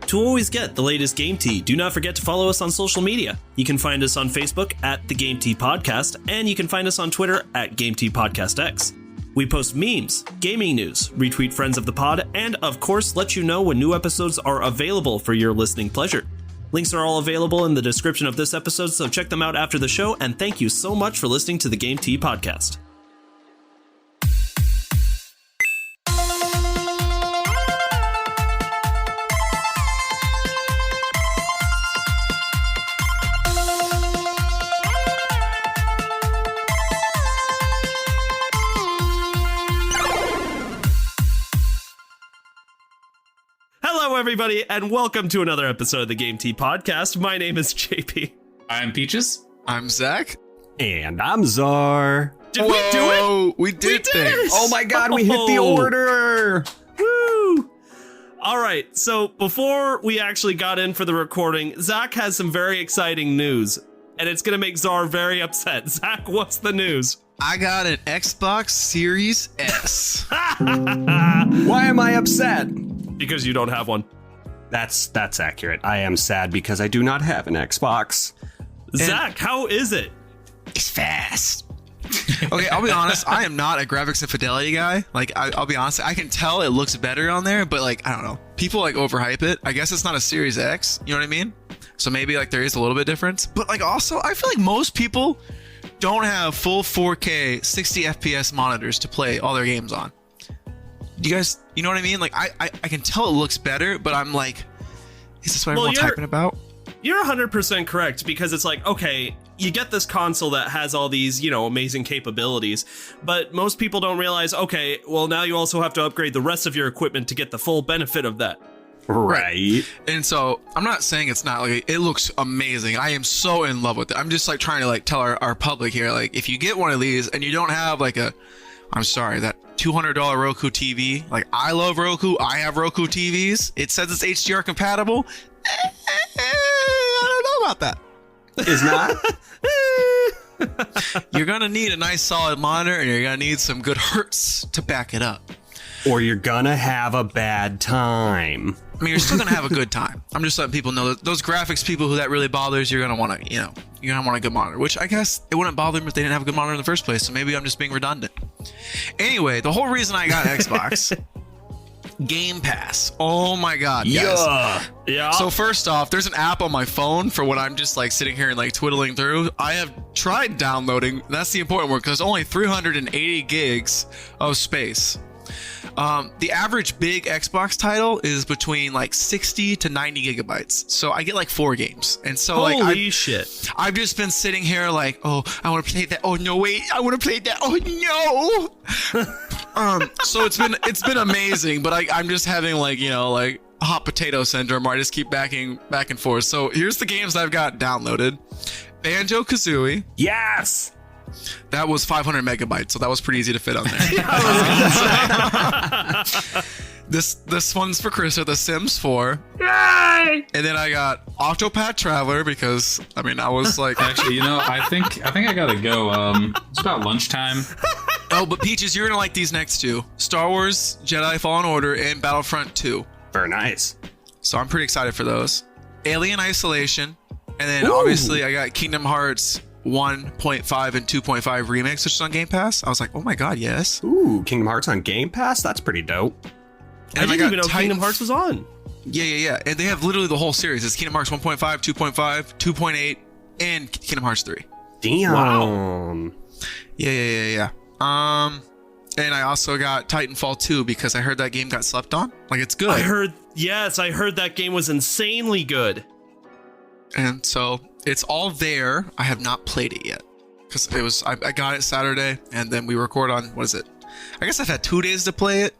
To always get the latest Game Tea, do not forget to follow us on social media. You can find us on Facebook at The Game Tea Podcast, and you can find us on Twitter at Game Tea Podcast X. We post memes, gaming news, retweet friends of the pod, and of course let you know when new episodes are available for your listening pleasure. Links are all available in the description of this episode, so check them out after the show, and thank you so much for listening to the Game Tea Podcast. Hello, everybody, and welcome to another episode of the Game Tea Podcast. My name is JP. I'm Peaches. I'm Zach. And I'm Czar. Did we do it? We did things. Oh my god, we hit the order! Woo! All right, so before we actually got in for the recording, Zach has some very exciting news, and it's going to make Czar very upset. Zach, what's the news? I got an Xbox Series S. Why am I upset? Because you don't have one. That's accurate. I am sad because I do not have an Xbox. Zach, how is it? It's fast. Okay, I'll be honest. I am not a graphics and fidelity guy. Like, I'll be honest. I can tell it looks better on there, but like, I don't know. People like overhype it. I guess it's not a Series X. You know what I mean? So maybe like there is a little bit difference. But like also, I feel like most people don't have full 4K 60 FPS monitors to play all their games on. You guys, you know what I mean? Like, I can tell it looks better, but I'm like, is this what everyone's hyping about? You're 100% correct, because it's like, okay, you get this console that has all these, amazing capabilities, but most people don't realize, okay, well, now you also have to upgrade the rest of your equipment to get the full benefit of that. Right. And so I'm not saying it's not, like, it looks amazing. I am so in love with it. I'm just like trying to like tell our public here, like, if you get one of these and you don't have like I'm sorry, that $200 Roku TV, like, I love Roku, I have Roku TVs, it says it's HDR compatible, I don't know about that. Is not? You're gonna need a nice solid monitor, and you're gonna need some good hertz to back it up. Or you're gonna have a bad time. I mean, you're still gonna have a good time. I'm just letting people know that those graphics people who that really bothers, you're gonna want to, you're gonna want a good monitor, which I guess it wouldn't bother them if they didn't have a good monitor in the first place. So maybe I'm just being redundant. Anyway, the whole reason I got Xbox, Game Pass. Oh my god, guys. Yeah. So first off, there's an app on my phone for when I'm just like sitting here and like twiddling through. I have tried downloading. That's the important one, because there's only 380 gigs of space. The average big Xbox title is between like 60 to 90 gigabytes. So I get like 4 games. And so holy shit. I've just been sitting here like, oh, I want to play that. Oh no, wait, I want to play that. Oh no. So it's been amazing, but I'm just having like, like hot potato syndrome where I just keep back and forth. So here's the games that I've got downloaded. Banjo-Kazooie. Yes! That was 500 megabytes, so that was pretty easy to fit on there. This one's for Chris, The Sims 4. Yay! And then I got Octopath Traveler, because I mean, I was like, Actually, I think I gotta go. It's about lunchtime. oh, but Peaches, you're gonna like these next two: Star Wars Jedi Fallen Order and Battlefront 2. Very nice. So I'm pretty excited for those. Alien Isolation, and then Ooh. Obviously I got Kingdom Hearts 1.5 and 2.5 remix, which is on Game Pass. I was like, oh my god, yes. Ooh, Kingdom Hearts on Game Pass? That's pretty dope. I didn't even know Kingdom Hearts was on. Yeah. And they have literally the whole series. It's Kingdom Hearts 1.5, 2.5, 2.8, and Kingdom Hearts 3. Damn. Wow. Yeah. And I also got Titanfall 2 because I heard that game got slept on. Like, it's good. I heard that game was insanely good. And so it's all there. I have not played it yet because I got it Saturday, and then we record on, what is it? I guess I've had 2 days to play it,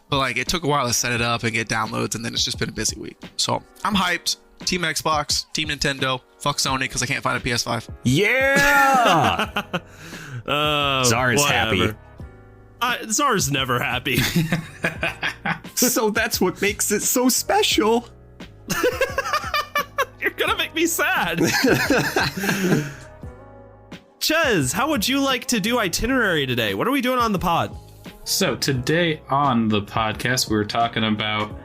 but like it took a while to set it up and get downloads, and then it's just been a busy week. So I'm hyped. Team Xbox, Team Nintendo, fuck Sony because I can't find a PS5. Yeah! Czar's happy. Czar's never happy. So that's what makes it so special. You're gonna make me sad. Ches, how would you like to do itinerary today? What are we doing on the pod? So today on the podcast, we were talking about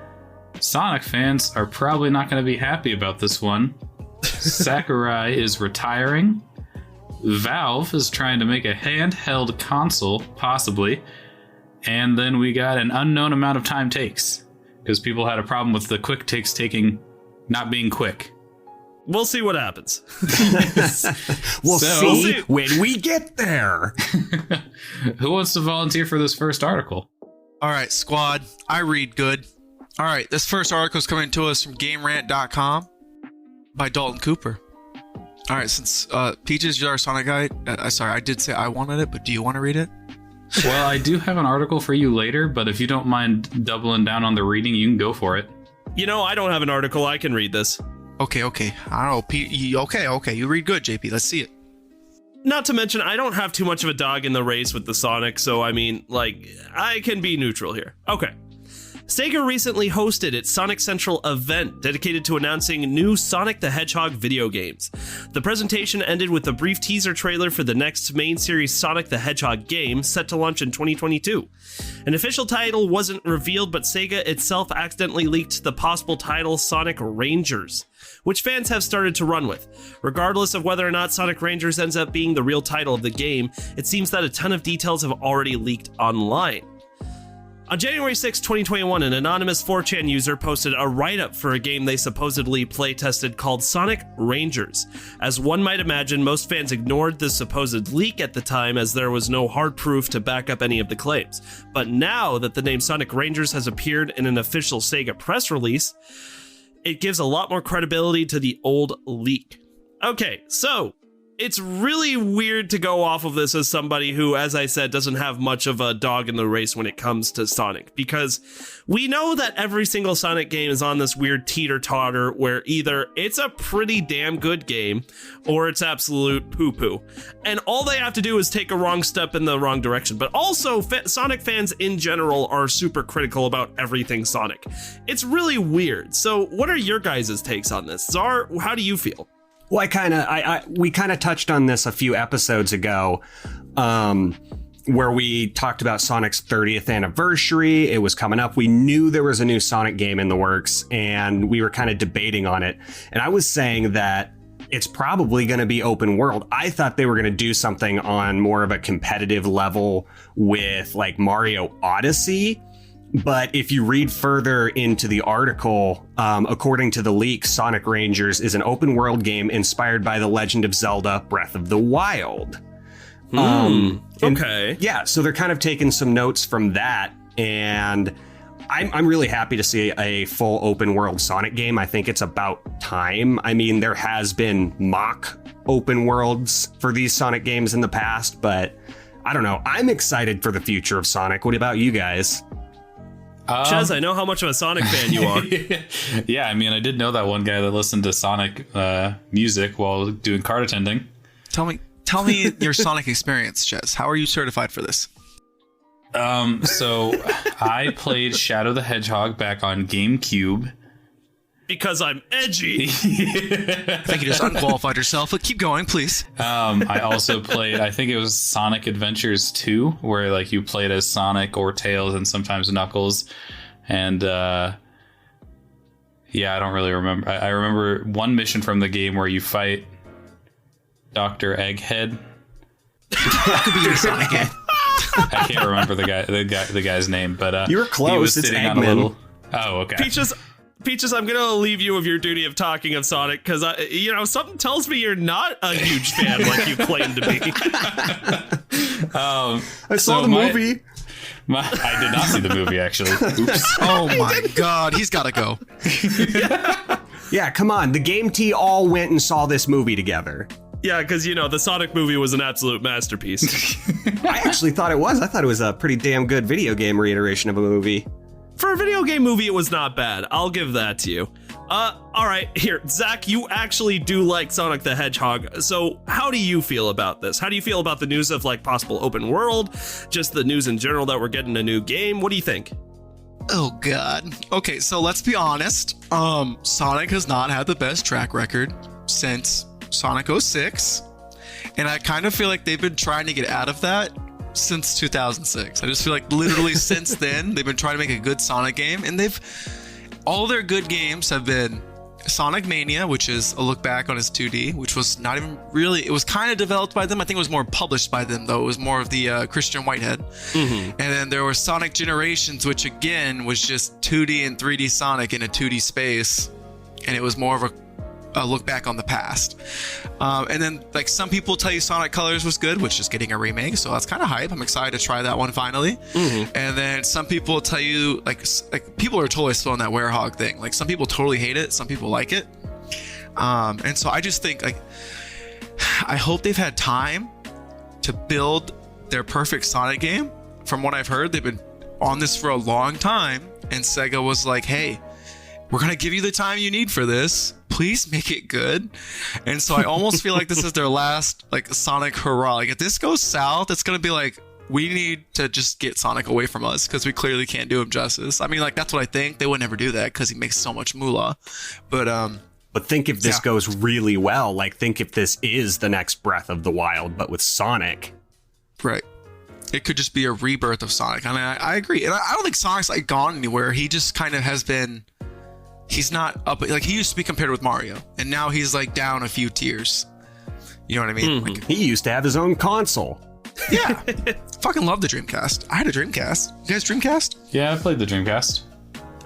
Sonic fans are probably not going to be happy about this one. Sakurai is retiring. Valve is trying to make a handheld console, possibly. And then we got an unknown amount of time takes. Because people had a problem with the quick takes not being quick. We'll see what happens. We'll see when we get there. Who wants to volunteer for this first article? All right, squad. I read good. All right, this first article is coming to us from GameRant.com by Dalton Cooper. All right, since Peaches, you're our Sonic guy. Sorry, I did say I wanted it, but do you want to read it? Well, I do have an article for you later, but if you don't mind doubling down on the reading, you can go for it. I don't have an article. I can read this. Okay. I don't know. Okay. You read good, JP. Let's see it. Not to mention, I don't have too much of a dog in the race with the Sonic, so I can be neutral here. Okay. Sega recently hosted its Sonic Central event dedicated to announcing new Sonic the Hedgehog video games. The presentation ended with a brief teaser trailer for the next main series Sonic the Hedgehog game set to launch in 2022. An official title wasn't revealed, but Sega itself accidentally leaked the possible title Sonic Rangers, which fans have started to run with. Regardless of whether or not Sonic Rangers ends up being the real title of the game, it seems that a ton of details have already leaked online. On January 6, 2021, an anonymous 4chan user posted a write-up for a game they supposedly play-tested called Sonic Rangers. As one might imagine, most fans ignored the supposed leak at the time as there was no hard proof to back up any of the claims. But now that the name Sonic Rangers has appeared in an official Sega press release, it gives a lot more credibility to the old leak. Okay, so it's really weird to go off of this as somebody who, as I said, doesn't have much of a dog in the race when it comes to Sonic, because we know that every single Sonic game is on this weird teeter-totter where either it's a pretty damn good game or it's absolute poo-poo. And all they have to do is take a wrong step in the wrong direction. But also, Sonic fans in general are super critical about everything Sonic. It's really weird. So what are your guys' takes on this? Czar, how do you feel? Well, we kind of touched on this a few episodes ago, where we talked about Sonic's 30th anniversary. It was coming up. We knew there was a new Sonic game in the works, and we were kind of debating on it. And I was saying that it's probably going to be open world. I thought they were going to do something on more of a competitive level with like Mario Odyssey. But if you read further into the article, according to the leak, Sonic Rangers is an open world game inspired by The Legend of Zelda Breath of the Wild. Okay. Yeah, so they're kind of taking some notes from that. And I'm really happy to see a full open world Sonic game. I think it's about time. I mean, there has been mock open worlds for these Sonic games in the past, but I don't know. I'm excited for the future of Sonic. What about you guys? Chaz, I know how much of a Sonic fan you are. Yeah, I mean, I did know that one guy that listened to Sonic music while doing card attending. Tell me your Sonic experience, Chaz. How are you certified for this? So I played Shadow the Hedgehog back on GameCube. Because I'm edgy. I think you just unqualified yourself, but keep going, please. I also played, I think it was Sonic Adventures 2, where like you played as Sonic or Tails and sometimes Knuckles. And yeah, I don't really remember. I remember one mission from the game where you fight Dr. Egghead. That could be your Sonic game. I can't remember the guy's name, but you were close. He was it's sitting Eggman. on a little. Oh, okay. Peaches, I'm gonna leave you of your duty of talking of Sonic because something tells me you're not a huge fan like you claim to be. I saw the movie. I did not see the movie actually. Oops. Oh my God, he's got to go. Yeah, come on. The Game T all went and saw this movie together. Yeah, because the Sonic movie was an absolute masterpiece. I actually thought it was. I thought it was a pretty damn good video game reiteration of a movie. For a video game movie, it was not bad. I'll give that to you. All right, here, Zach, you actually do like Sonic the Hedgehog. So how do you feel about this? How do you feel about the news of like possible open world? Just the news in general that we're getting a new game? What do you think? Oh God. Okay, so let's be honest. Sonic has not had the best track record since Sonic 06. And I kind of feel like they've been trying to get out of that since 2006. I just feel like literally since then they've been trying to make a good Sonic game, and they've all their good games have been Sonic Mania, which is a look back on his 2D, which was not even really, it was kind of developed by them. I think it was more published by them, though. It was more of the Christian Whitehead. And then there was Sonic Generations, which again was just 2D and 3D Sonic in a 2D space. And it was more of a look back on the past. And then like some people tell you Sonic Colors was good, which is getting a remake, so that's kind of hype. I'm excited to try that one finally. And then some people tell you like people are totally still on that Werehog thing. Like some people totally hate it, some people like it. And so I just think like I hope they've had time to build their perfect Sonic game. From what I've heard, they've been on this for a long time, and Sega was like, hey, we're gonna give you the time you need for this. Please make it good. And so I almost feel like this is their last like Sonic hurrah. Like if this goes south, it's gonna be like, we need to just get Sonic away from us because we clearly can't do him justice. I mean, like that's what I think. They would never do that because he makes so much moolah. But think if this goes really well, like think if this is the next Breath of the Wild, but with Sonic. Right. It could just be a rebirth of Sonic. I mean, I agree. And I don't think Sonic's like gone anywhere. He just kind of has been, he's not up, like he used to be compared with Mario, and now he's like down a few tiers. You know what I mean? Like, He used to have his own console. yeah. Fucking love the Dreamcast. I had a Dreamcast. You guys Dreamcast? Yeah, I played the Dreamcast.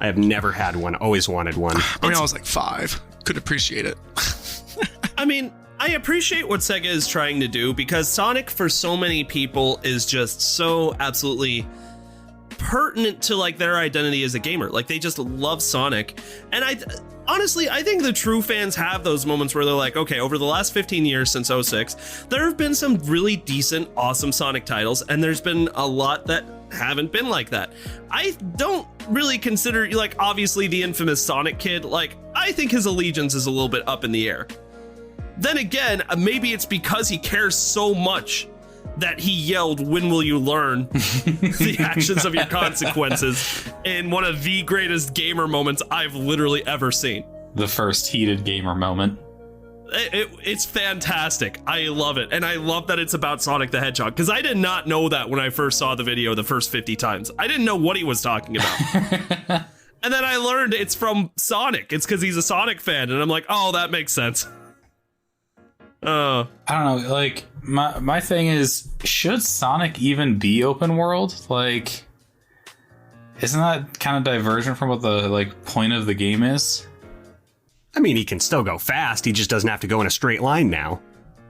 I have never had one, always wanted one. I mean, I was like 5. Couldn't appreciate it. I mean, I appreciate what Sega is trying to do because Sonic for so many people is just so absolutely pertinent to like their identity as a gamer. Like they just love Sonic. And honestly, I think the true fans have those moments where they're like, okay, over the last 15 years since 06, there have been some really decent, awesome Sonic titles, and there's been a lot that haven't been like that. I don't really consider, like, obviously the infamous Sonic Kid, like, I think his allegiance is a little bit up in the air. Then again, maybe it's because he cares so much that he yelled, "When will you learn the actions of your consequences?" in one of the greatest gamer moments I've literally ever seen. The first heated gamer moment. It's fantastic. I love it. And I love that it's about Sonic the Hedgehog, because I did not know that when I first saw the video the first 50 times. I didn't know what he was talking about. And then I learned it's from Sonic. It's because he's a Sonic fan. And I'm like, oh, that makes sense. I don't know, like, my thing is, should Sonic even be open world? Like, isn't that kind of divergent from what the, like, point of the game is? I mean, he can still go fast, he just doesn't have to go in a straight line now.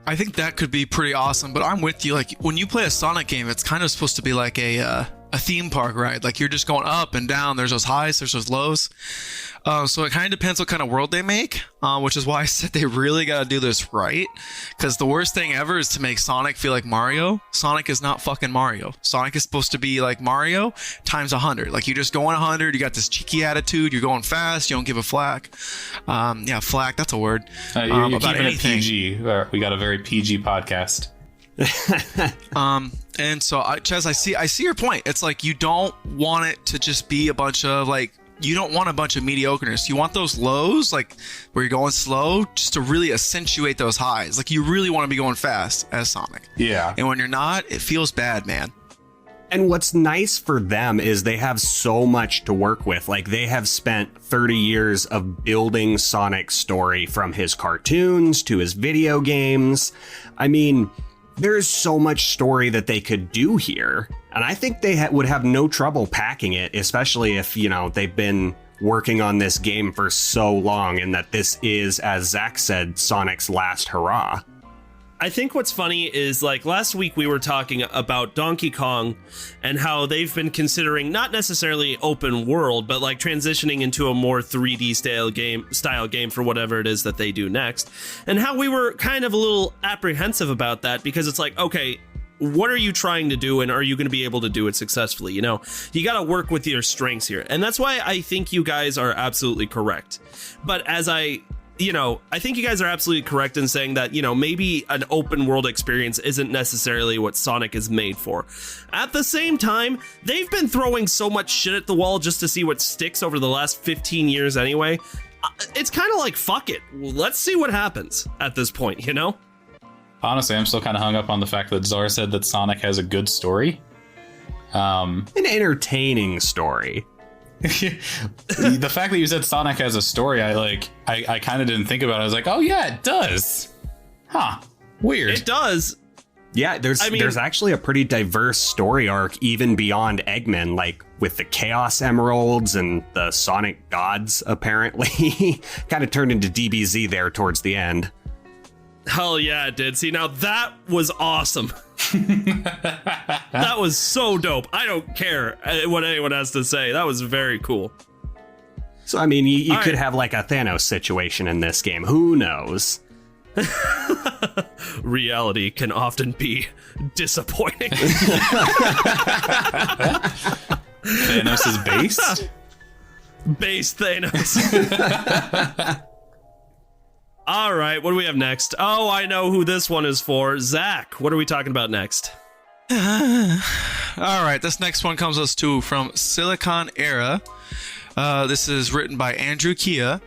I think that could be pretty awesome, but I'm with you. Like, when you play a Sonic game, it's kind of supposed to be like a theme park ride. Like, you're just going up and down. There's those highs, there's those lows. So it kind of depends what kind of world they make, which is why I said they really got to do this right. Because the worst thing ever is to make Sonic feel like Mario. Sonic is not fucking Mario. Sonic is supposed to be like Mario times 100. Like, you're just going 100. You got this cheeky attitude. You're going fast. You don't give a flack. Yeah, flack. That's a word. You're keeping it PG. We got a very PG podcast. And so Chaz, I see your point. It's like, you don't want it to just be a bunch of like, you don't want a bunch of mediocreness. You want those lows, like where you're going slow, just to really accentuate those highs. Like, you really want to be going fast as Sonic. Yeah. And when you're not, it feels bad, man. And what's nice for them is they have so much to work with. Like, they have spent 30 years of building Sonic's story, from his cartoons to his video games. I mean, there is so much story that they could do here. And I think they would have no trouble packing it, especially if, you know, they've been working on this game for so long, and that this is, as Zach said, Sonic's last hurrah. I think what's funny is, like, last week we were talking about Donkey Kong and how they've been considering not necessarily open world, but like transitioning into a more 3D style game for whatever it is that they do next. And how we were kind of a little apprehensive about that, because it's like, okay, what are you trying to do, and are you going to be able to do it successfully? You know, you got to work with your strengths here. And that's why I think you guys are absolutely correct. But I think you guys are absolutely correct in saying that, you know, maybe an open world experience isn't necessarily what Sonic is made for. At the same time, they've been throwing so much shit at the wall just to see what sticks over the last 15 years anyway. It's kind of like, fuck it. Let's see what happens at this point, you know? Honestly, I'm still kind of hung up on the fact that Czar said that Sonic has a good story. An entertaining story. The fact that you said Sonic has a story, I kind of didn't think about it. I was like, oh yeah, it does. Huh. Weird. It does. Yeah, there's actually a pretty diverse story arc even beyond Eggman, like with the Chaos Emeralds and the Sonic Gods, apparently. Kind of turned into DBZ there towards the end. Hell yeah, it did. See, now that was awesome. That was so dope. I don't care what anyone has to say. That was very cool. So, I mean, you could have like a Thanos situation in this game. Who knows? Reality can often be disappointing. Thanos is based? Base Thanos. All right, what do we have next? Oh, I know who this one is for. Zach, what are we talking about next? All right, this next one comes us from Silicon Era. This is written by Andrew Kia.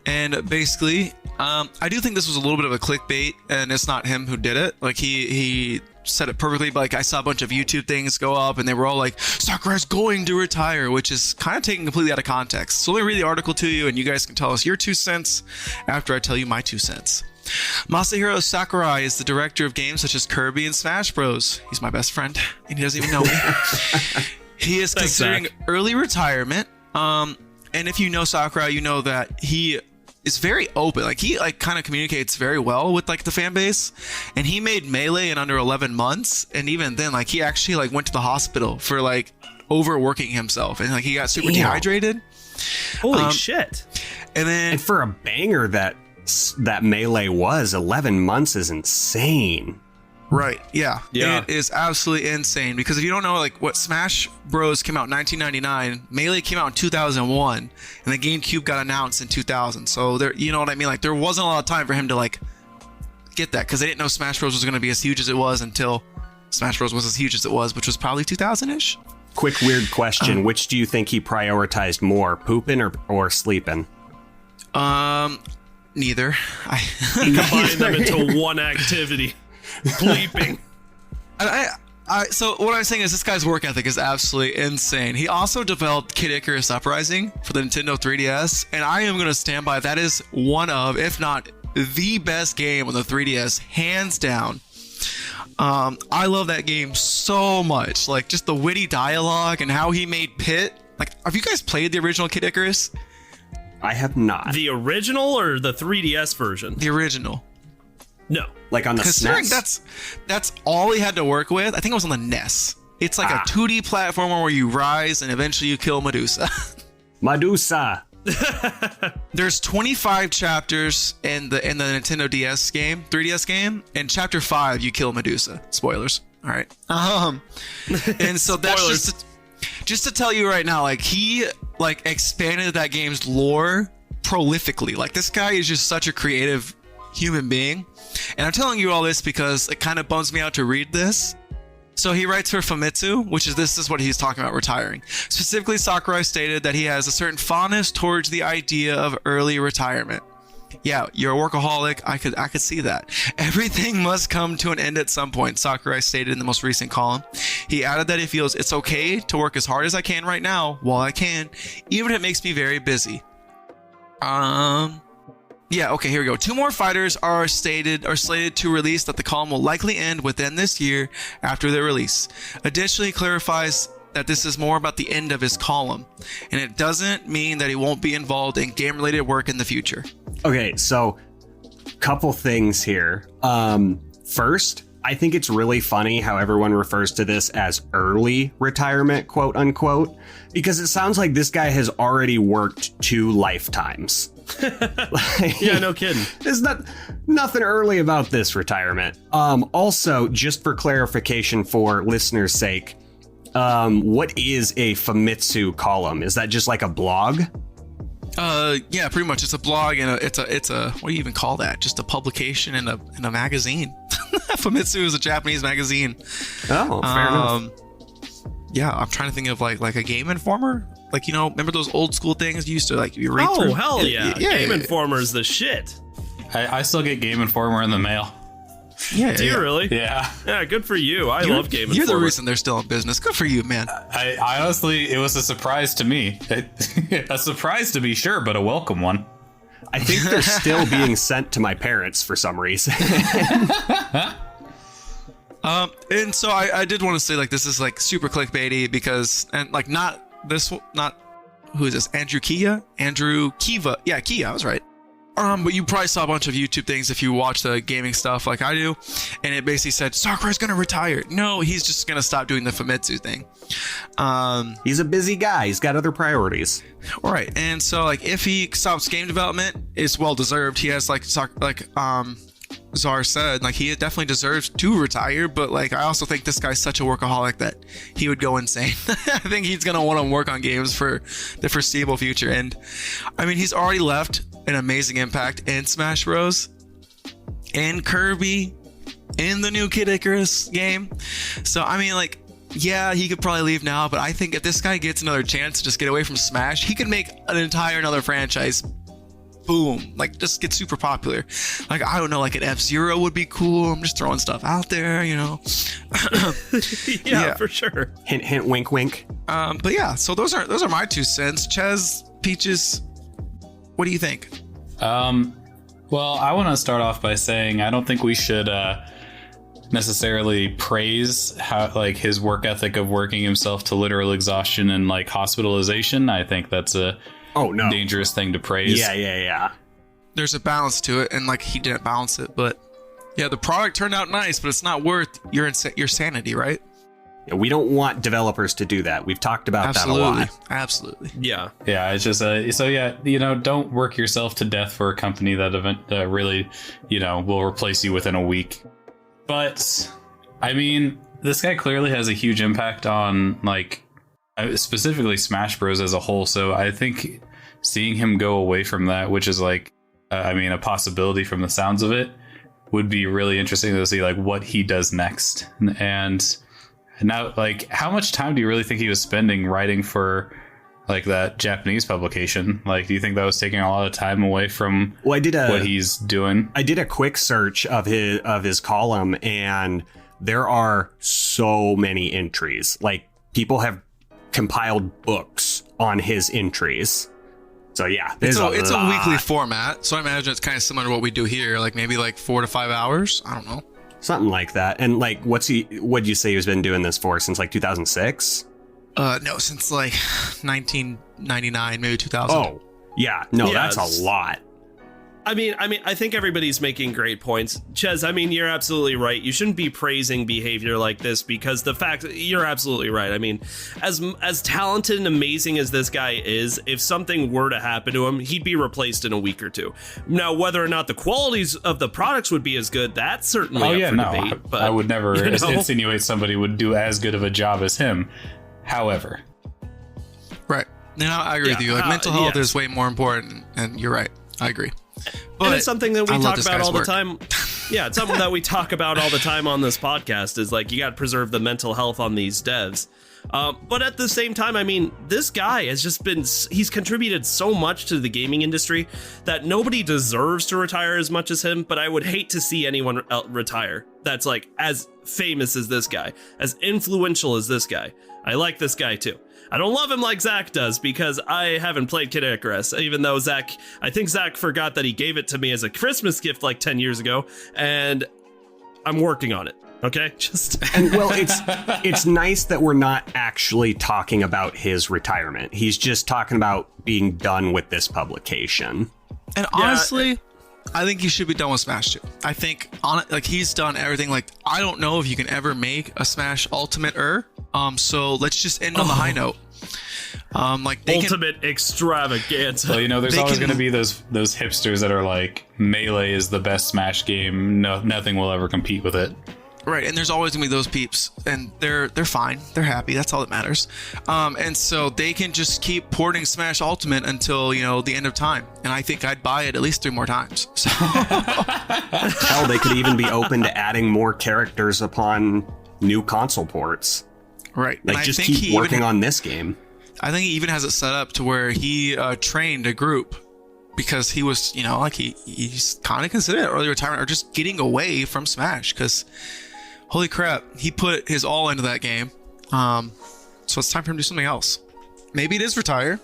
And basically, I do think this was a little bit of a clickbait, and it's not him who did it. Like, he said it perfectly, but like, I saw a bunch of YouTube things go up, and they were all like, Sakurai's going to retire, which is kind of taken completely out of context. So let me read the article to you, and you guys can tell us your 2 cents after I tell you my 2 cents. Masahiro Sakurai is the director of games such as Kirby and Smash Bros. He's my best friend, and he doesn't even know me. He is considering early retirement. And if you know Sakurai, you know that he is very open. Like, he kind of communicates very well with like the fan base. And he made Melee in under 11 months. And even then, like, he actually went to the hospital for like overworking himself, and like he got super dehydrated. Holy shit! And for a banger that Melee was, 11 months is insane. Right, yeah. It is absolutely insane, because if you don't know, like, what Smash Bros came out in 1999, Melee came out in 2001, and the GameCube got announced in 2000. So there, you know what I mean? Like, there wasn't a lot of time for him to like get that, because they didn't know Smash Bros was going to be as huge as it was until Smash Bros was as huge as it was, which was probably 2000-ish. Quick weird question: which do you think he prioritized more, pooping or sleeping? Neither. He combined them into one activity. Bleeping. So what I'm saying is, this guy's work ethic is absolutely insane. He also developed Kid Icarus Uprising for the Nintendo 3DS, and I am going to stand by that is one of, if not the best game on the 3DS, hands down. I love that game so much. Like, just the witty dialogue and how he made Pit. Like, have you guys played the original Kid Icarus? I have not. The original or the 3DS version? The original. No. Like on the SNES? That's all he had to work with. I think it was on the NES. It's like a 2D platformer where you rise and eventually you kill Medusa. Medusa. There's 25 chapters in the Nintendo DS game, 3DS game, and chapter 5 you kill Medusa. Spoilers. All right. And so that's just to tell you right now, like, he like expanded that game's lore prolifically. Like, this guy is just such a creative human being. And I'm telling you all this because it kind of bums me out to read this. So he writes for Famitsu, this is what he's talking about retiring. Specifically, Sakurai stated that he has a certain fondness towards the idea of early retirement. Yeah, you're a workaholic. I could see that. Everything must come to an end at some point, Sakurai stated in the most recent column. He added that he feels it's okay to work as hard as I can right now, while I can, even if it makes me very busy. Yeah, okay, here we go. 2 more fighters are slated to release that the column will likely end within this year after their release. Additionally, he clarifies that this is more about the end of his column, and it doesn't mean that he won't be involved in game-related work in the future. Okay, so couple things here. First, I think it's really funny how everyone refers to this as early retirement, quote unquote, because it sounds like this guy has already worked 2 lifetimes. Yeah, no kidding. There's nothing early about this retirement. Also, just for clarification for listeners' sake, what is a Famitsu column? Is that just like a blog? Yeah, pretty much. It's a blog, and it's a what do you even call that? Just a publication in a magazine. Famitsu is a Japanese magazine. Oh, fair enough. Yeah, I'm trying to think of like a Game Informer. Like, you know, remember those old school things you used to like you read through? Oh, hell yeah. Game Informer is the shit. I still get Game Informer in the mail. Do you really? Yeah. Yeah, good for you. I love Game Informer. You're the reason they're still in business. Good for you, man. I honestly, it was a surprise to me. A surprise to be sure, but a welcome one. I think they're still being sent to my parents for some reason. And so I did want to say, like, this is like super clickbaity because, and like, not who is this? Andrew Kiva? Yeah, Kiva, I was right. But you probably saw a bunch of YouTube things if you watch the gaming stuff like I do, and it basically said Sakurai's gonna retire. No, he's just gonna stop doing the Famitsu thing. He's a busy guy. He's got other priorities. All right, and so like if he stops game development, it's well deserved. He has Czar said, like, he definitely deserves to retire, but like I also think this guy's such a workaholic that he would go insane. I think he's gonna want to work on games for the foreseeable future, and I mean he's already left an amazing impact in Smash Bros, in Kirby, in the new Kid Icarus game. So I mean, like, yeah, he could probably leave now, but I think if this guy gets another chance to just get away from Smash, he could make an entire another franchise. Boom, like just get super popular. Like, I don't know, like an F-Zero would be cool. I'm just throwing stuff out there, you know. yeah, for sure. Hint, hint, wink, wink. But yeah, so those are my 2 cents. Ches, Peaches, what do you think? Well, I want to start off by saying I don't think we should necessarily praise how, like, his work ethic of working himself to literal exhaustion and like hospitalization. I think that's a dangerous thing to praise. Yeah. There's a balance to it, and like he didn't balance it, but yeah, the product turned out nice, but it's not worth your sanity, right? Yeah, we don't want developers to do that. We've talked about that a lot. Absolutely. Yeah. It's just so yeah, don't work yourself to death for a company that really, will replace you within a week. But I mean, this guy clearly has a huge impact on like specifically Smash Bros as a whole. So I think seeing him go away from that, which is like, a possibility from the sounds of it, would be really interesting to see like what he does next. And now, like, how much time do you really think he was spending writing for like that Japanese publication? Like, do you think that was taking a lot of time away from what he's doing? I did a quick search of his column, and there are so many entries. Like, people have compiled books on his entries. So yeah, it's a weekly format, so I imagine it's kind of similar to what we do here, like maybe like 4 to 5 hours. I don't know, something like that. And like, what'd you say he's been doing this for since like 2006? No, since like 1999, maybe 2000. Oh yeah, no, that's a lot. I mean, I think everybody's making great points. Ches, I mean, you're absolutely right. You shouldn't be praising behavior like this, because the fact that you're absolutely right. I mean, as talented and amazing as this guy is, if something were to happen to him, he'd be replaced in a week or two. Now, whether or not the qualities of the products would be as good, that's certainly up for debate. But I would never insinuate somebody would do as good of a job as him. However. Right. Now, I agree with you. Like, mental health is way more important, and you're right. I agree. But and it's something that we talk about all the time. Yeah, it's something that we talk about all the time on this podcast, is like, you got to preserve the mental health on these devs. But at the same time, I mean, this guy has just he's contributed so much to the gaming industry that nobody deserves to retire as much as him. But I would hate to see anyone retire that's like as famous as this guy, as influential as this guy. I like this guy too. I don't love him like Zach does, because I haven't played Kid Icarus, even though I think Zach forgot that he gave it to me as a Christmas gift like 10 years ago, and I'm working on it. Okay, and well, it's nice that we're not actually talking about his retirement. He's just talking about being done with this publication. And honestly, I think he should be done with Smash 2. I think he's done everything. Like, I don't know if you can ever make a Smash Ultimate so let's just end on the high note. Ultimate extravaganza. Well, there's always going to be those hipsters that are like, Melee is the best Smash game. No, nothing will ever compete with it. Right, and there's always gonna be those peeps, and they're fine, they're happy. That's all that matters. And so they can just keep porting Smash Ultimate until the end of time. And I think I'd buy it at least 3 more times. So. Hell, they could even be open to adding more characters upon new console ports. Right, like, just keep working on this game. I think he even has it set up to where he trained a group because he was, like he's kind of considered early retirement or just getting away from Smash because holy crap, he put his all into that game. So it's time for him to do something else. Maybe it is retire,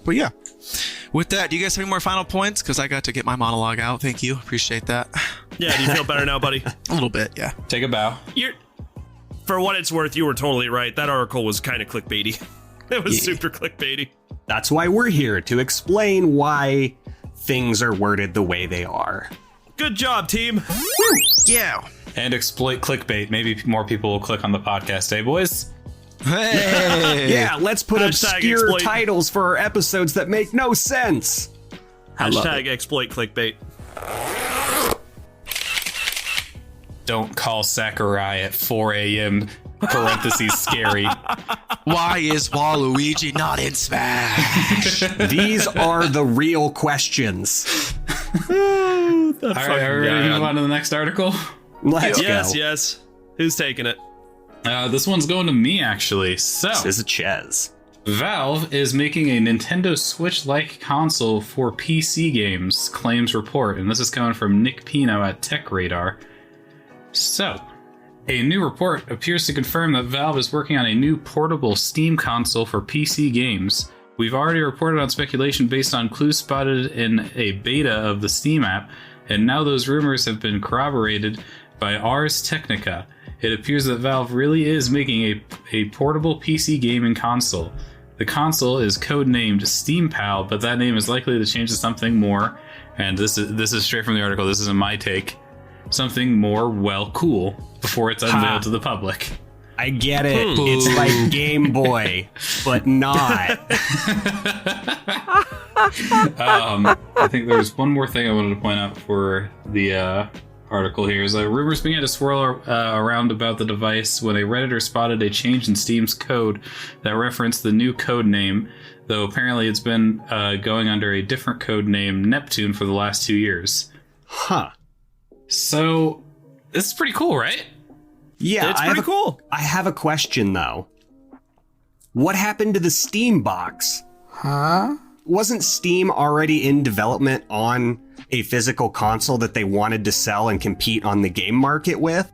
but yeah. With that, do you guys have any more final points? Because I got to get my monologue out. Thank you. Appreciate that. Yeah, do you feel better now, buddy? A little bit, yeah. Take a bow. For what it's worth, you were totally right. That article was kind of clickbaity. It was super clickbaity. That's why we're here, to explain why things are worded the way they are. Good job, team. Yeah. And exploit clickbait. Maybe more people will click on the podcast, eh, boys? Hey. Yeah, let's put obscure exploit. titles for our episodes that make no sense. Hashtag exploit clickbait. Don't call Sakurai at 4 a.m. parentheses scary. Why is Waluigi not in Smash? These are the real questions. All right, are we ready to move on to the next article? Let's go. Yes. Who's taking it? This one's going to me, actually. So, This is a Ches. Valve is making a Nintendo Switch-like console for PC games, claims report. And this is coming from Nick Pino at Tech Radar. So, a new report appears to confirm that Valve is working on a new portable Steam console for PC games. We've already reported on speculation based on clues spotted in a beta of the Steam app, and now those rumors have been corroborated by Ars Technica. It appears that Valve really is making a portable PC gaming console. The console is codenamed Steam Pal, but that name is likely to change to something more, and this is straight from the article, this isn't my take, something more, cool, before it's unveiled to the public. I get it. It's like Game Boy, but not. I think there's one more thing I wanted to point out for the article here. Is rumors began to swirl around about the device when a Redditor spotted a change in Steam's code that referenced the new code name, though apparently it's been going under a different code name, Neptune, for the last 2 years. Huh. So, this is pretty cool, right? Yeah, It's pretty cool. I have a question, though. What happened to the Steam box? Huh? Wasn't Steam already in development on a physical console that they wanted to sell and compete on the game market with?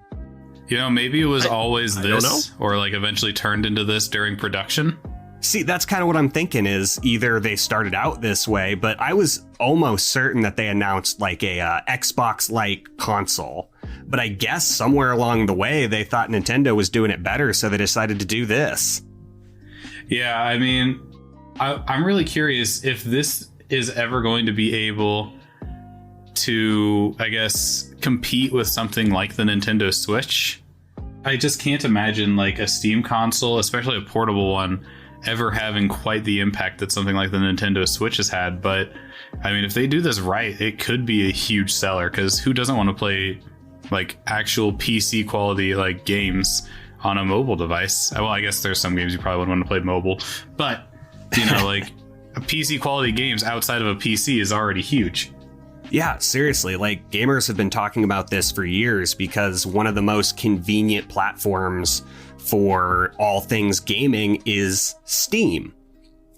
Maybe it was always I don't this, or eventually turned into this during production. See, that's kind of what I'm thinking is either they started out this way, but I was almost certain that they announced like a Xbox-like console. But I guess somewhere along the way, they thought Nintendo was doing it better, so they decided to do this. Yeah, I mean, I'm really curious if this is ever going to be able to, I guess, compete with something like the Nintendo Switch. I just can't imagine like a Steam console, especially a portable one, ever having quite the impact that something like the Nintendo Switch has had. But I mean, if they do this right, it could be a huge seller, because who doesn't want to play like actual PC quality like games on a mobile device? Well, I guess there's some games you probably wouldn't want to play mobile, but like a PC quality games outside of a PC is already huge. Yeah, seriously, like gamers have been talking about this for years because one of the most convenient platforms for all things gaming is Steam.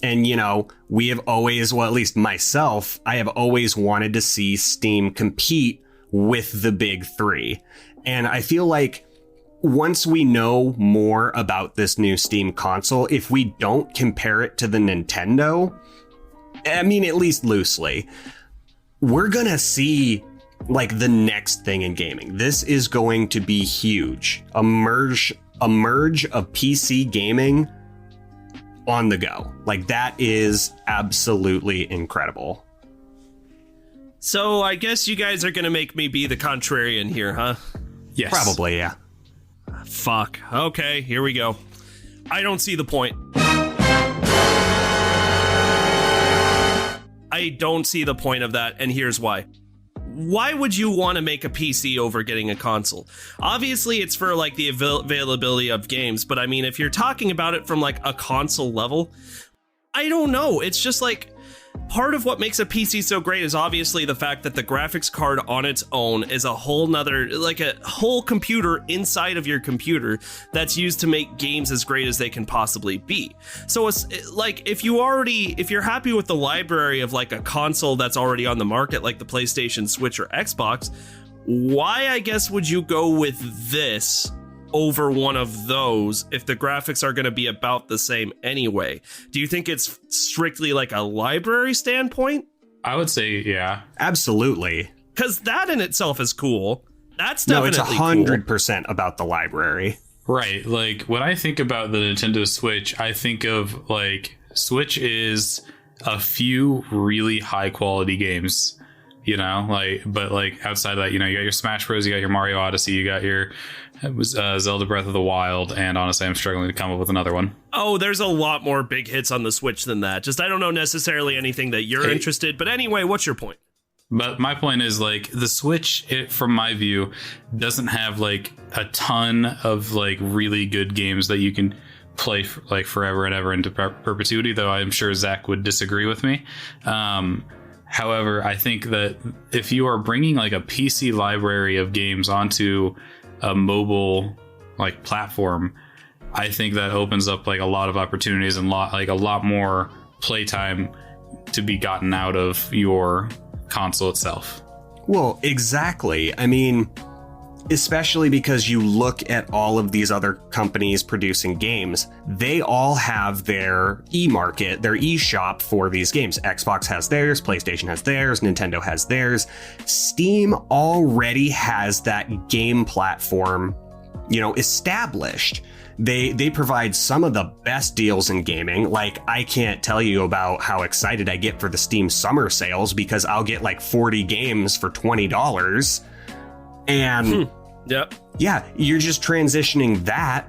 And, we have always, well, at least myself, I have always wanted to see Steam compete with the big three. And I feel like once we know more about this new Steam console, if we don't compare it to the Nintendo, I mean, at least loosely, we're gonna see like the next thing in gaming. This is going to be huge. A merge of PC gaming on the go. Like, that is absolutely incredible. So I guess you guys are going to make me be the contrarian here, huh? Yes. Probably, yeah. Fuck. Okay, here we go. I don't see the point. I don't see the point of that, and here's why. Why would you want to make a PC over getting a console? Obviously, it's for like the availability of games, but I mean, if you're talking about it from like a console level, I don't know. It's just like, part of what makes a PC so great is obviously the fact that the graphics card on its own is a whole nother, like a whole computer inside of your computer that's used to make games as great as they can possibly be. So it's like, if you're happy with the library of like a console that's already on the market, like the PlayStation, Switch, or Xbox, why, I guess, would you go with this over one of those if the graphics are going to be about the same anyway? Do you think it's strictly like a library standpoint? I would say, yeah. Absolutely. Because that in itself is cool. That's definitely it's 100% about the library. Right. Like, when I think about the Nintendo Switch, I think of, like, Switch is a few really high quality games. You know, like, but like outside of that, you know, you got your Smash Bros, you got your Mario Odyssey, you got your Zelda Breath of the Wild, and honestly, I'm struggling to come up with another one. Oh, there's a lot more big hits on the Switch than that. Just, I don't know necessarily anything that you're interested, but anyway, what's your point? But my point is, like, the Switch, from my view, doesn't have like a ton of like really good games that you can play like forever and ever into perpetuity, though I'm sure Zach would disagree with me. However, I think that if you are bringing like a PC library of games onto a mobile like platform, I think that opens up like a lot of opportunities and a lot more playtime to be gotten out of your console itself. Well, exactly. I mean, especially because you look at all of these other companies producing games, they all have their e-market, their e-shop for these games. Xbox has theirs, PlayStation has theirs, Nintendo has theirs. Steam already has that game platform, you know, established. They provide some of the best deals in gaming. Like, I can't tell you about how excited I get for the Steam summer sales because I'll get like 40 games for $20. And yeah, you're just transitioning that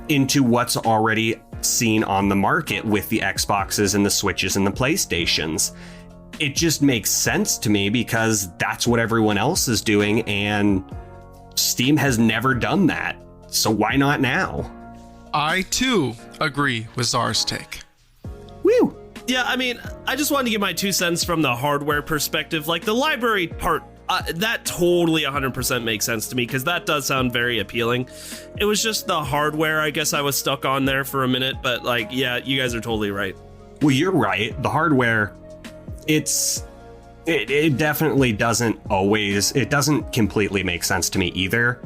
into what's already seen on the market with the Xboxes and the Switches and the PlayStations. It just makes sense to me because that's what everyone else is doing, and Steam has never done that. So why not now? I too agree with Czar's take. Woo! Yeah, I mean, I just wanted to give my 2 cents from the hardware perspective. Like, the library part, that totally 100% makes sense to me, because that does sound very appealing. It was just the hardware, I guess I was stuck on there for a minute, but like, yeah, you guys are totally right. Well, you're right. The hardware, it definitely doesn't completely make sense to me either.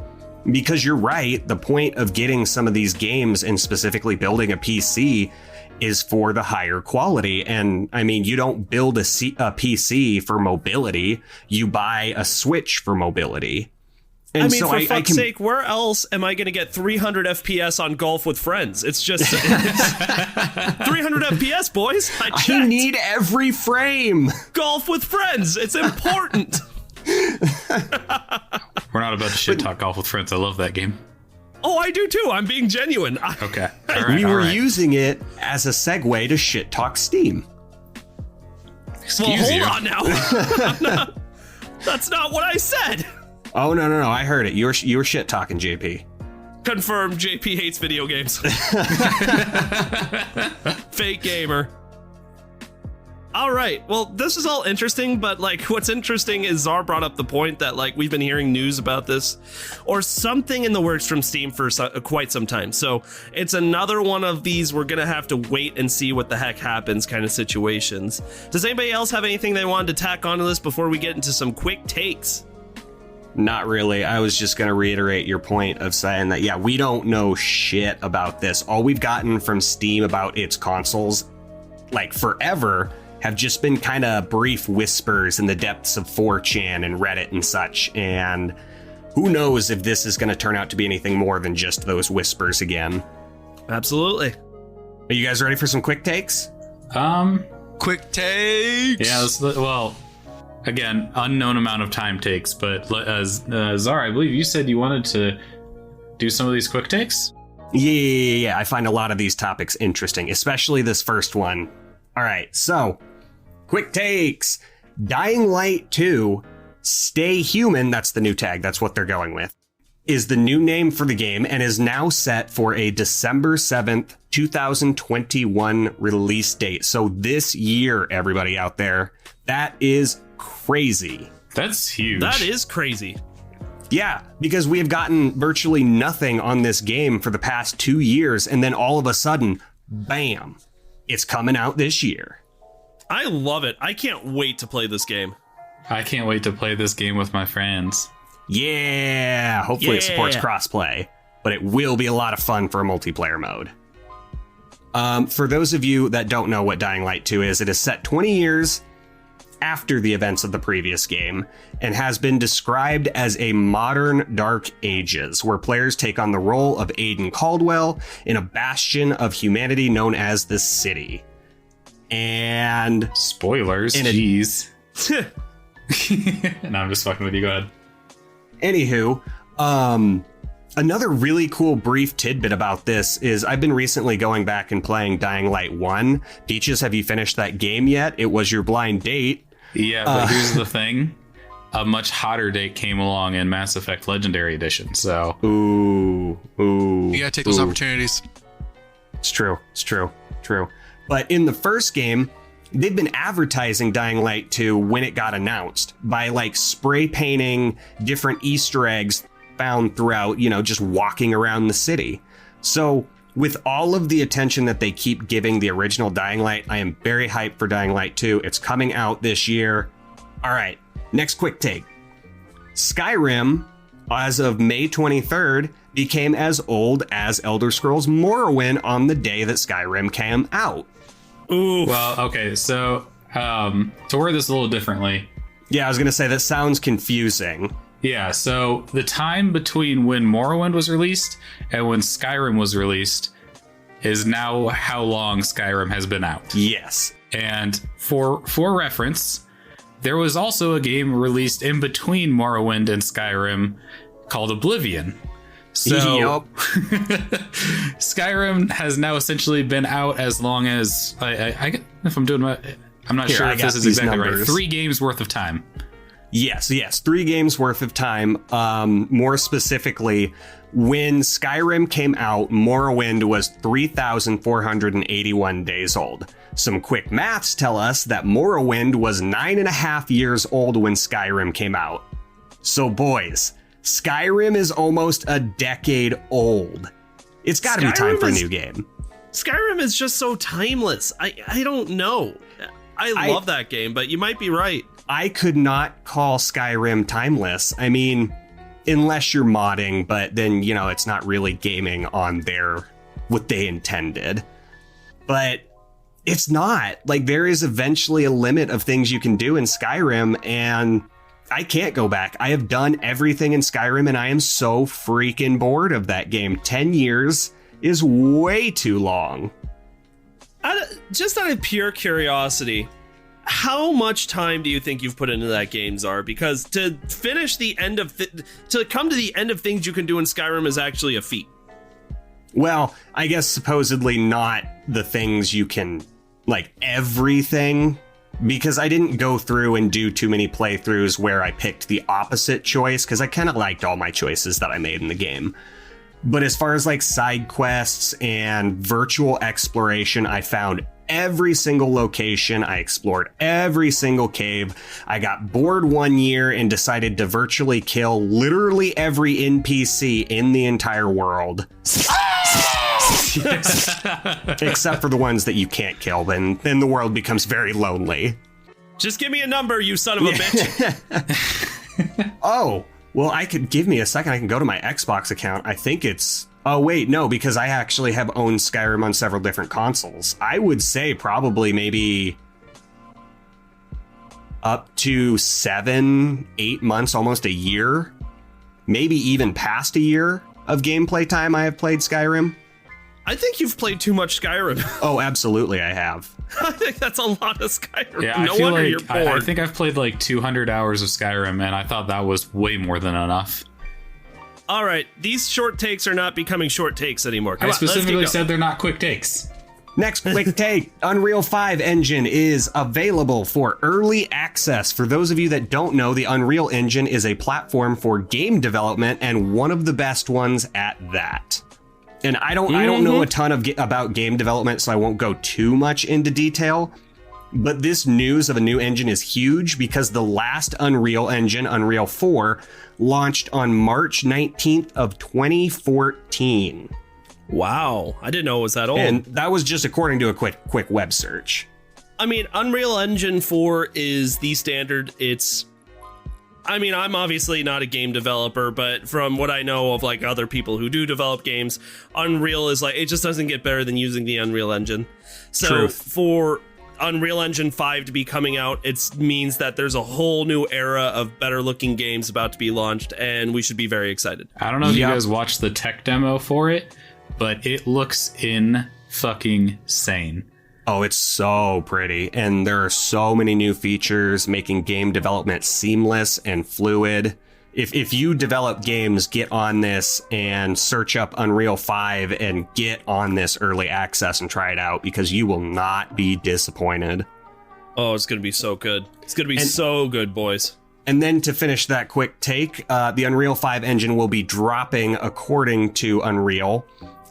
Because you're right, the point of getting some of these games and specifically building a PC is for the higher quality. And I mean, you don't build a PC for mobility, you buy a Switch for mobility. And I mean, so for fuck's sake, where else am I going to get 300 FPS on Golf with Friends? It's just 300 FPS, boys. I need every frame. Golf with Friends. It's important. We're not about to shit talk Golf with Friends. I love that game. Oh, I do too. I'm being genuine. Okay. We were using it as a segue to shit talk Steam. Excuse you. Hold on now. That's not what I said. Oh, no. I heard it. You were shit talking, JP. Confirmed. JP hates video games. Fake gamer. All right. Well, this is all interesting, but like, what's interesting is Czar brought up the point that like we've been hearing news about this or something in the works from Steam for quite some time. So it's another one of these we're going to have to wait and see what the heck happens kind of situations. Does anybody else have anything they wanted to tack onto this before we get into some quick takes? Not really. I was just going to reiterate your point of saying that, yeah, we don't know shit about this. All we've gotten from Steam about its consoles, like forever, have just been kind of brief whispers in the depths of 4chan and Reddit and such. And who knows if this is going to turn out to be anything more than just those whispers again. Absolutely. Are you guys ready for some quick takes? Quick takes. Yeah, well, again, unknown amount of time takes, but Czar, I believe you said you wanted to do some of these quick takes? Yeah. I find a lot of these topics interesting, especially this first one. All right, so quick takes. Dying Light 2, Stay Human, that's the new tag, that's what they're going with, is the new name for the game and is now set for a December 7th, 2021 release date. So this year, everybody out there, that is crazy. That's huge. That is crazy. Yeah, because we have gotten virtually nothing on this game for the past 2 years, and then all of a sudden, bam, it's coming out this year. I love it. I can't wait to play this game. I can't wait to play this game with my friends. Yeah, hopefully it supports crossplay, but it will be a lot of fun for a multiplayer mode. For those of you that don't know what Dying Light 2 is, it is set 20 years after the events of the previous game and has been described as a modern Dark Ages, where players take on the role of Aiden Caldwell in a bastion of humanity known as the City. And spoilers, jeez. No, I'm just fucking with you. Go ahead. Anywho, another really cool brief tidbit about this is I've been recently going back and playing Dying Light 1. Peaches, have you finished that game yet? It was your blind date. Yeah, but here's the thing. A much hotter date came along in Mass Effect Legendary Edition, so... Ooh. You gotta take those opportunities. It's true. But in the first game, they've been advertising Dying Light 2 when it got announced by like spray painting different Easter eggs found throughout, just walking around the city. So with all of the attention that they keep giving the original Dying Light, I am very hyped for Dying Light 2. It's coming out this year. All right, next quick take. Skyrim, as of May 23rd, became as old as Elder Scrolls Morrowind on the day that Skyrim came out. Ooh. Well, okay, so to word this a little differently. Yeah, I was going to say that sounds confusing. Yeah, so the time between when Morrowind was released and when Skyrim was released is now how long Skyrim has been out. Yes. And for reference, there was also a game released in between Morrowind and Skyrim called Oblivion. So Skyrim has now essentially been out as long as if I'm doing my, I'm not sure if this is exactly right. 3 games worth of time. Yes, 3 games worth of time. More specifically, when Skyrim came out, Morrowind was 3,481 days old. Some quick maths tell us that Morrowind was 9.5 years old when Skyrim came out. So boys, Skyrim is almost a decade old. It's got to be time for a new game. Skyrim is just so timeless. I don't know. I love that game, but you might be right. I could not call Skyrim timeless. I mean, unless you're modding, but then, it's not really gaming on what they intended. But it's not. Like, there is eventually a limit of things you can do in Skyrim, and I can't go back. I have done everything in Skyrim, and I am so freaking bored of that game. 10 years is way too long. Just out of pure curiosity, how much time do you think you've put into that game, Czar? Because to finish the end of to come to the end of things you can do in Skyrim is actually a feat. Well, I guess supposedly not the things you can, like everything, because I didn't go through and do too many playthroughs where I picked the opposite choice, because I kind of liked all my choices that I made in the game. But as far as like side quests and virtual exploration, I found every single location. I explored every single cave. I got bored one year and decided to virtually kill literally every NPC in the entire world. Except for the ones that you can't kill. Then the world becomes very lonely. Just give me a number, you son of a bitch. Oh, well, give me a second. I can go to my Xbox account. I think it's... Oh, wait, no, because I actually have owned Skyrim on several different consoles. I would say probably maybe up to 7-8 months, almost a year, maybe even past a year of gameplay time I have played Skyrim. I think you've played too much Skyrim. Oh, absolutely, I have. I think that's a lot of Skyrim. Yeah, no wonder you're bored. I think I've played like 200 hours of Skyrim, and I thought that was way more than enough. All right, these short takes are not becoming short takes anymore. I specifically said they're not quick takes. Next quick take. Unreal 5 engine is available for early access. For those of you that don't know, the Unreal Engine is a platform for game development and one of the best ones at that. And I don't know a ton about game development, so I won't go too much into detail. But this news of a new engine is huge because the last Unreal Engine, Unreal 4, launched on March 19th of 2014. Wow, I didn't know it was that old. And that was just according to a quick web search. I mean, Unreal Engine 4 is the standard. I'm obviously not a game developer, but from what I know of like other people who do develop games, Unreal is like, it just doesn't get better than using the Unreal Engine. So Truth. For Unreal Engine 5 to be coming out, it means that there's a whole new era of better looking games about to be launched, and we should be very excited. I don't know if you guys watched the tech demo for it, but it looks fucking sane. Oh, it's so pretty. And there are so many new features making game development seamless and fluid. If you develop games, get on this and search up Unreal 5 and get on this early access and try it out because you will not be disappointed. Oh, it's going to be so good. It's going to be so good, boys. And then to finish that quick take, the Unreal 5 engine will be dropping according to Unreal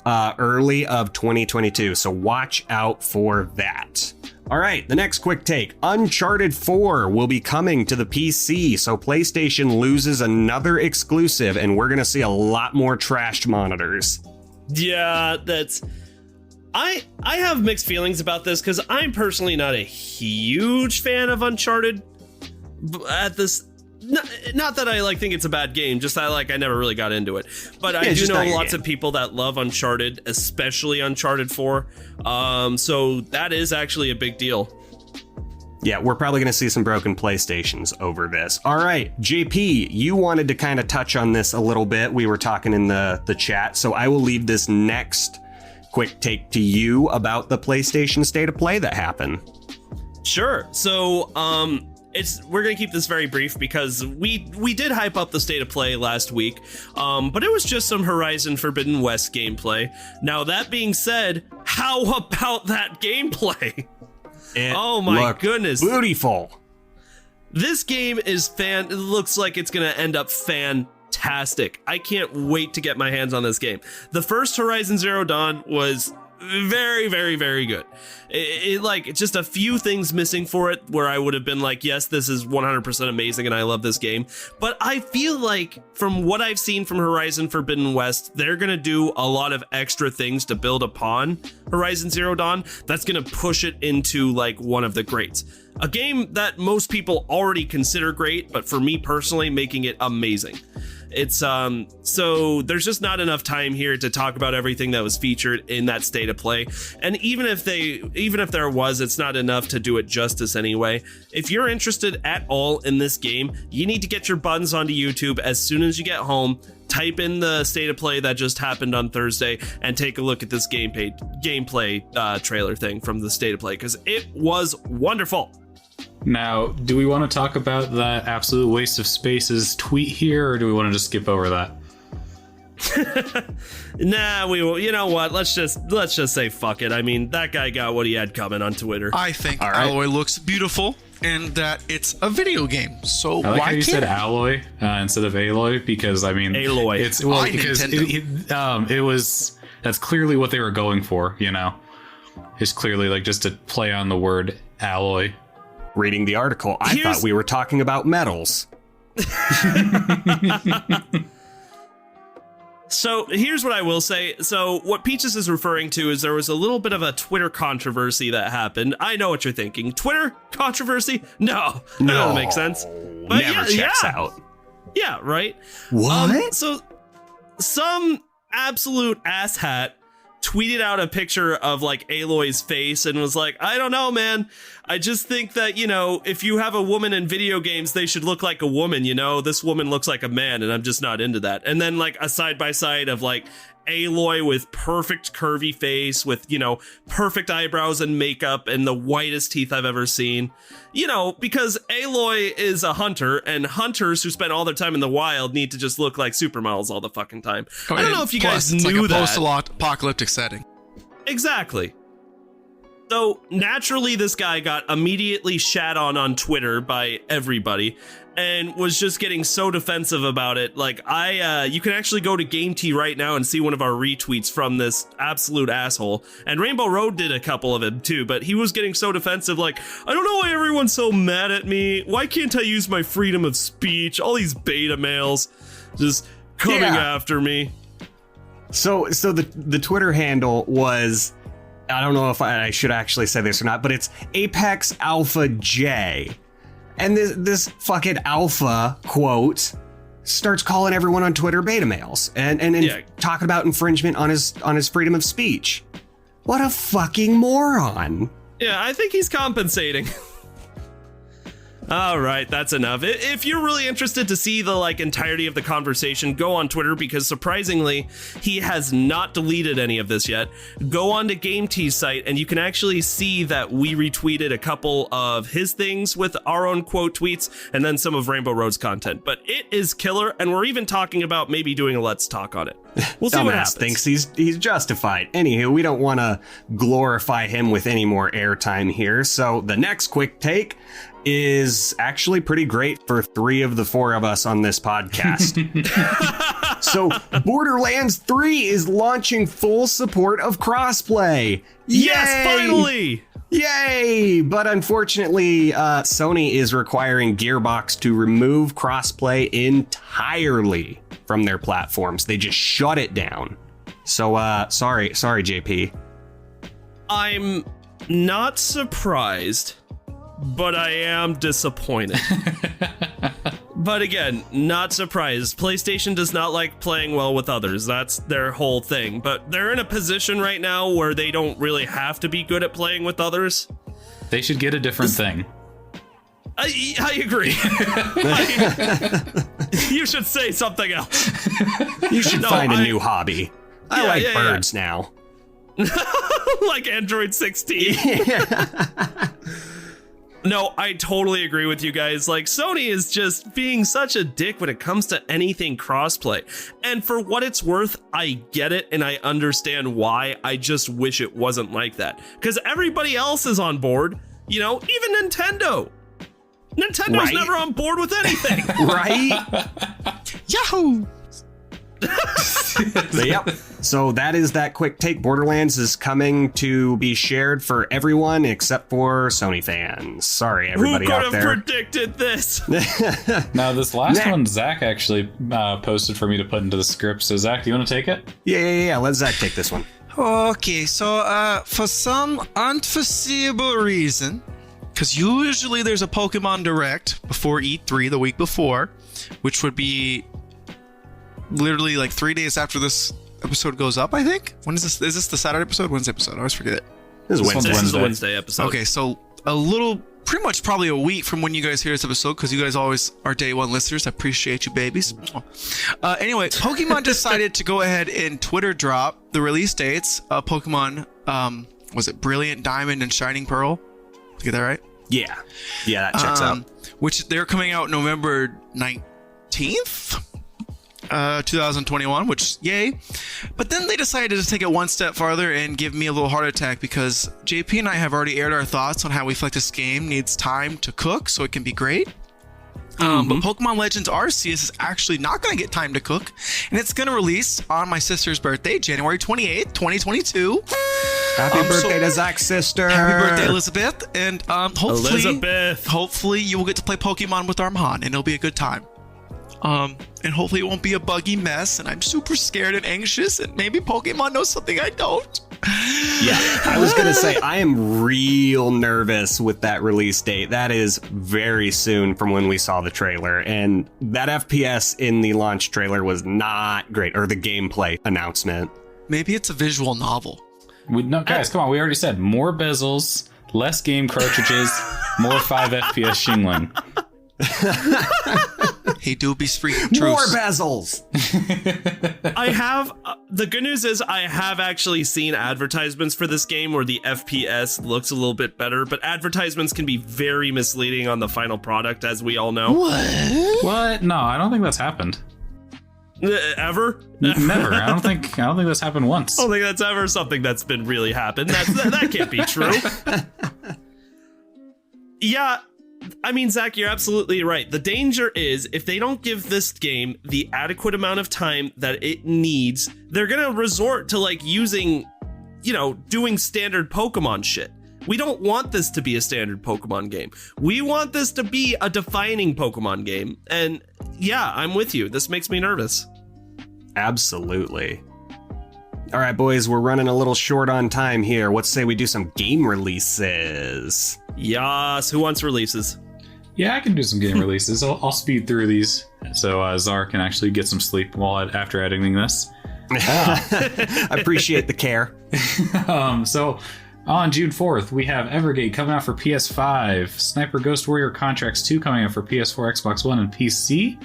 early of 2022. So watch out for that. All right, the next quick take. Uncharted 4 will be coming to the PC, so PlayStation loses another exclusive, and we're going to see a lot more trashed monitors. Yeah, I have mixed feelings about this because I'm personally not a huge fan of Uncharted at this. Not that I think it's a bad game, just that I never really got into it. But I do know lots of people that love Uncharted, especially Uncharted 4. So that is actually a big deal. Yeah, we're probably going to see some broken PlayStations over this. All right, JP, you wanted to kind of touch on this a little bit. We were talking in the chat, so I will leave this next quick take to you about the PlayStation State of Play that happened. Sure. So, we're gonna keep this very brief because we did hype up the State of Play last week, but it was just some Horizon Forbidden West gameplay. Now that being said, how about that gameplay? Oh my goodness, beautiful! This game is it looks like it's gonna end up fantastic. I can't wait to get my hands on this game. The first Horizon Zero Dawn was very, very, very good. It just a few things missing for it where I would have been like, yes, this is 100% amazing and I love this game. But I feel like from what I've seen from Horizon Forbidden West, they're going to do a lot of extra things to build upon Horizon Zero Dawn that's going to push it into one of the greats. A game that most people already consider great, but for me personally, making it amazing. It's so there's just not enough time here to talk about everything that was featured in that State of Play. And even if there was, it's not enough to do it justice anyway. If you're interested at all in this game, you need to get your buttons onto YouTube as soon as you get home. Type in the State of Play that just happened on Thursday and take a look at this gameplay trailer thing from the State of Play because it was wonderful. Now, do we want to talk about that absolute waste of space's tweet here, or do we want to just skip over that? Nah, we will. You know what? Let's just say fuck it. I mean, that guy got what he had coming on Twitter. I think Alloy looks beautiful and that it's a video game. So I like why how you can't said Alloy instead of Aloy, because I mean, Aloy. It's because it was that's clearly what they were going for. You know, it's clearly just to play on the word alloy. Reading the article, I thought we were talking about metals. So here's what I will say. So what Peaches is referring to is there was a little bit of a Twitter controversy that happened. I know what you're thinking. Twitter controversy? No, that doesn't make sense. But never checks out. Yeah, right? What? So some absolute asshat tweeted out a picture of Aloy's face and was like, I don't know, man. I just think that, if you have a woman in video games, they should look like a woman, this woman looks like a man and I'm just not into that. And then a side by side of Aloy with perfect curvy face with, perfect eyebrows and makeup and the whitest teeth I've ever seen, because Aloy is a hunter and hunters who spend all their time in the wild need to just look like supermodels all the fucking time. I don't know if you guys knew that. Post-apocalyptic setting. Exactly. So naturally, this guy got immediately shat on Twitter by everybody and was just getting so defensive about it. Like, you can actually go to GameT right now and see one of our retweets from this absolute asshole. And Rainbow Road did a couple of them too, but he was getting so defensive, like, I don't know why everyone's so mad at me. Why can't I use my freedom of speech? All these beta males just coming after me. So the Twitter handle was, I don't know if I should actually say this or not, but it's Apex Alpha J. And this fucking alpha quote starts calling everyone on Twitter beta males and talking about infringement on his freedom of speech. What a fucking moron. Yeah, I think he's compensating. All right, that's enough. If you're really interested to see the entirety of the conversation, go on Twitter, because surprisingly, he has not deleted any of this yet. Go on to GameT's site and you can actually see that we retweeted a couple of his things with our own quote tweets and then some of Rainbow Road's content. But it is killer, and we're even talking about maybe doing a Let's Talk on it. We'll see what happens. Thinks he's justified. Anywho, we don't want to glorify him with any more airtime here. So the next quick take is actually pretty great for 3 of the 4 of us on this podcast. So Borderlands 3 is launching full support of crossplay. Yes, finally! Yay! But unfortunately, Sony is requiring Gearbox to remove crossplay entirely from their platforms. They just shut it down. So, sorry, JP. I'm not surprised, but I am disappointed. But again, not surprised. PlayStation does not like playing well with others. That's their whole thing. But they're in a position right now where they don't really have to be good at playing with others. They should get a different thing. I agree. You should say something else. You should find a new hobby. I like birds now. Like Android 16. No, I totally agree with you guys. Like, Sony is just being such a dick when it comes to anything crossplay. And for what it's worth, I get it and I understand why. I just wish it wasn't like that. Because everybody else is on board. You know, even Nintendo. Nintendo's never on board with anything. Right? Yahoo! Yep. So that is that quick take. Borderlands is coming to be shared for everyone except for Sony fans. Sorry, everybody out there. Who could have predicted this? Now, this last one, Zach actually posted for me to put into the script. So, Zach, do you want to take it? Yeah. Let Zach take this one. Okay, so for some unforeseeable reason, because usually there's a Pokemon Direct before E3 the week before, which would be literally like 3 days after this episode goes up, I think. When is this? Is this the Saturday episode? Wednesday episode? I always forget it. This is Wednesday. This is the Wednesday episode. Okay, so a little, pretty much probably a week from when you guys hear this episode, because you guys always are day one listeners. I appreciate you, babies. Anyway, Pokemon decided to go ahead and Twitter drop the release dates of Pokemon, was it Brilliant Diamond and Shining Pearl? Did I get that right? Yeah, that checks out. Which they're coming out November 19th? 2021, which yay. But then they decided to take it one step farther and give me a little heart attack, because JP and I have already aired our thoughts on how we feel like this game needs time to cook so it can be great. But Pokemon Legends Arceus is actually not going to get time to cook, and it's going to release on my sister's birthday, January 28th, 2022. Happy birthday to Zach's sister. Happy birthday, Elizabeth. And Elizabeth. hopefully you will get to play Pokemon with Armand, and it'll be a good time. And hopefully it won't be a buggy mess, and I'm super scared and anxious, and maybe Pokemon knows something I don't. Yeah, I was going to say, I am real nervous with that release date. That is very soon from when we saw the trailer, and that FPS in the launch trailer was not great, or the gameplay announcement. Maybe it's a visual novel. No, guys, come on. We already said more bezels, less game cartridges, more 5 FPS shingling. Hey, doobies, free More bezels. I have the good news is I have actually seen advertisements for this game where the FPS looks a little bit better, but advertisements can be very misleading on the final product, as we all know. What? No, I don't think that's happened. Ever? Never. I don't think that's happened once. I don't think that's ever something that's been really happened. That can't be true. Yeah, I mean, Zach, you're absolutely right. The danger is if they don't give this game the adequate amount of time that it needs, they're gonna resort to like using, doing standard Pokemon shit. We don't want this to be a standard Pokemon game. We want this to be a defining Pokemon game. And yeah, I'm with you. This makes me nervous. Absolutely. All right, boys, we're running a little short on time here. Let's say we do some game releases. Yas, who wants releases? Yeah, I can do some game releases. I'll speed through these so Zar can actually get some sleep after editing this. I appreciate the care. So on June 4th, we have Evergate coming out for PS5, Sniper Ghost Warrior Contracts 2 coming out for PS4, Xbox One, and PC.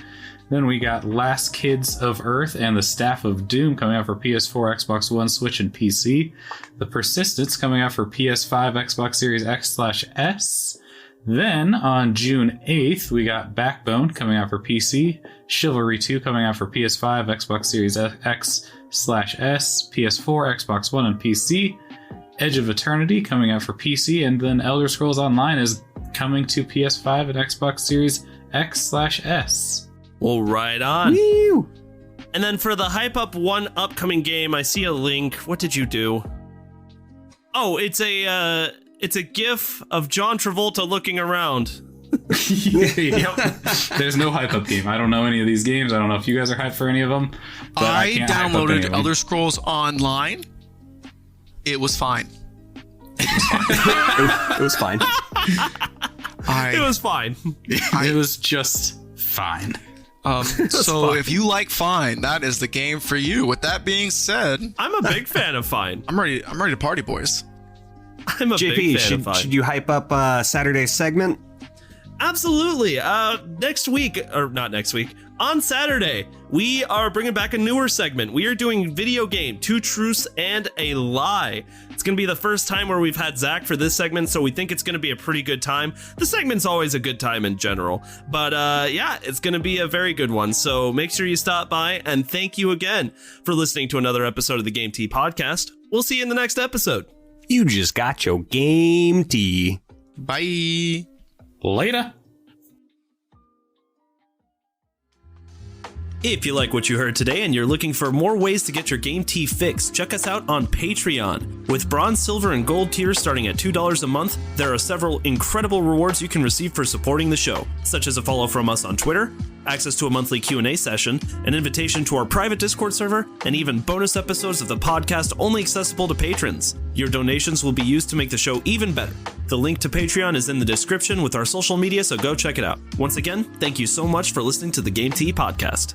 Then we got Last Kids of Earth and the Staff of Doom coming out for PS4, Xbox One, Switch, and PC. The Persistence coming out for PS5, Xbox Series X/S. Then on June 8th, we got Backbone coming out for PC, Chivalry 2 coming out for PS5, Xbox Series X/S, PS4, Xbox One, and PC. Edge of Eternity coming out for PC, and then Elder Scrolls Online is coming to PS5 and Xbox Series X/S. Well, right on. Woo! And then for the hype up one upcoming game, I see a link. What did you do? Oh, it's a GIF of John Travolta looking around. Yep. There's no hype up game. I don't know any of these games. I don't know if you guys are hyped for any of them. But I can't hype up any of downloaded them. Elder Scrolls Online. It was fine. It was fine. It was fine. It was just fine. So if you like Fine, that is the game for you. With that being said, I'm a big fan of Fine. I'm ready to party, boys. I'm a JP, big fan of Fine. should you hype up Saturday's segment? Absolutely. Next week, or not next week, on Saturday, we are bringing back a newer segment. We are doing video game, 2 Truths and a Lie. It's going to be the first time where we've had Zach for this segment, so we think it's going to be a pretty good time. The segment's always a good time in general, but yeah, it's going to be a very good one. So make sure you stop by, and thank you again for listening to another episode of the Game Tea Podcast. We'll see you in the next episode. You just got your game tea. Bye. Later. If you like what you heard today and you're looking for more ways to get your game tea fix, check us out on Patreon. With bronze, silver, and gold tiers starting at $2 a month, there are several incredible rewards you can receive for supporting the show, such as a follow from us on Twitter, access to a monthly Q&A session, an invitation to our private Discord server, and even bonus episodes of the podcast only accessible to patrons. Your donations will be used to make the show even better. The link to Patreon is in the description with our social media, so go check it out. Once again, thank you so much for listening to the Game Tea Podcast.